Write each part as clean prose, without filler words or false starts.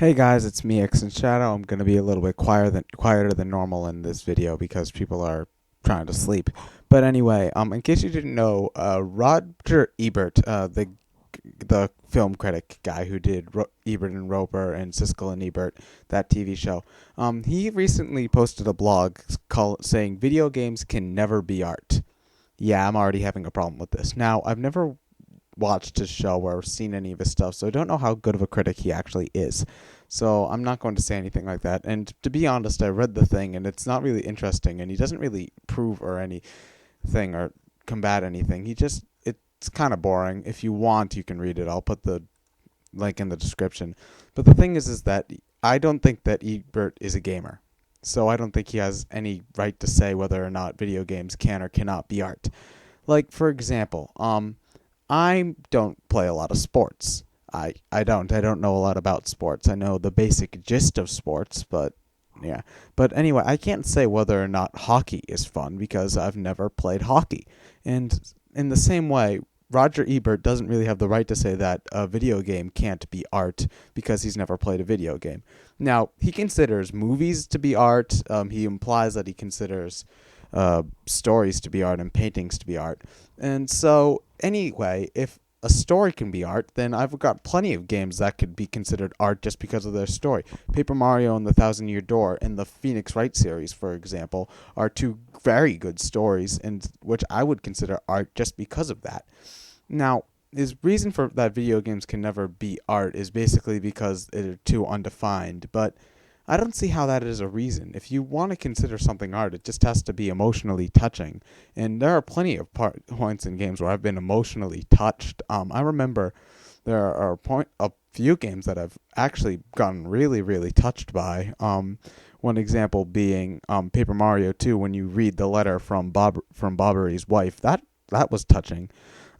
Hey guys, it's me, ExandShadow. I'm going to be a little bit quieter than normal in this video because people are trying to sleep. But anyway, in case you didn't know, Roger Ebert, the film critic guy who did Ebert and Roper and Siskel and Ebert, that TV show, he recently posted a blog saying video games can never be art. Yeah, I'm already having a problem with this. Now, I've never watched his show or seen any of his stuff, so I don't know how good of a critic he actually is. So I'm not going to say anything like that. And to be honest, I read the thing, and it's not really interesting, and he doesn't really prove or anything or combat anything. It's kind of boring. If you want, you can read it. I'll put the link in the description. But the thing is that I don't think that Ebert is a gamer. So I don't think he has any right to say whether or not video games can or cannot be art. Like, for example, I don't play a lot of sports. I don't know a lot about sports. I know the basic gist of sports, but yeah. But anyway, I can't say whether or not hockey is fun because I've never played hockey. And in the same way, Roger Ebert doesn't really have the right to say that a video game can't be art because he's never played a video game. Now, he considers movies to be art. He implies that he considers stories to be art and paintings to be art. And so, anyway, if a story can be art, then I've got plenty of games that could be considered art just because of their story. Paper Mario and the Thousand Year Door and the Phoenix Wright series, for example, are two very good stories, and which I would consider art just because of that. Now, his reason for that video games can never be art is basically because they're too undefined, but I don't see how that is a reason. If you want to consider something art, it just has to be emotionally touching. And there are plenty of points in games where I've been emotionally touched. I remember there are a few games that I've actually gotten really, really touched by. One example being Paper Mario 2, when you read the letter from Bobbery's wife. That was touching.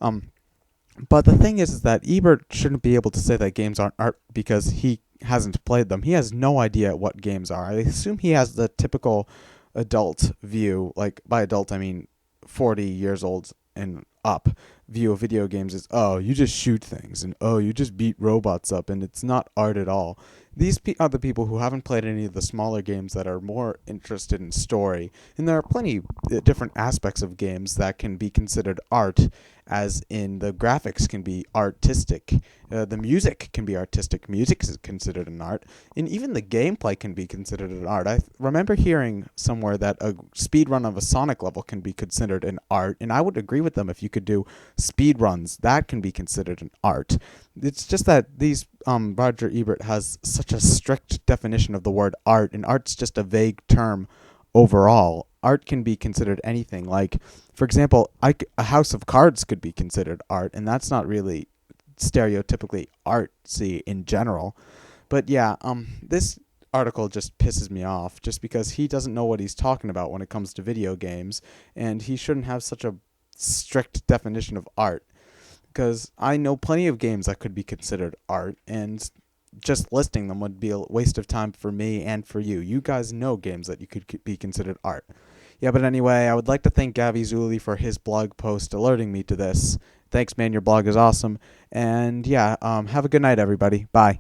But the thing is that Ebert shouldn't be able to say that games aren't art because he hasn't played them. He has no idea what games are. I assume he has the typical adult view, like by adult I mean 40 years old and up, view of video games is, oh, you just shoot things, and oh, you just beat robots up, and it's not art at all. These are the people who haven't played any of the smaller games that are more interested in story, and there are plenty of different aspects of games that can be considered art, as in the graphics can be artistic, the music can be artistic, music is considered an art, and even the gameplay can be considered an art. I remember hearing somewhere that a speedrun of a Sonic level can be considered an art, and I would agree with them if you could do speedruns, that can be considered an art. It's just that Roger Ebert has such a strict definition of the word art, and art's just a vague term overall. Art can be considered anything. Like, for example, a house of cards could be considered art, and that's not really stereotypically artsy in general. But yeah, this article just pisses me off just because he doesn't know what he's talking about when it comes to video games, and he shouldn't have such a strict definition of art, because I know plenty of games that could be considered art, and just listing them would be a waste of time for me and for you. You guys know games that you could be considered art. Yeah, but anyway, I would like to thank Gavi Zuli for his blog post alerting me to this. Thanks, man. Your blog is awesome. And yeah, have a good night, everybody. Bye.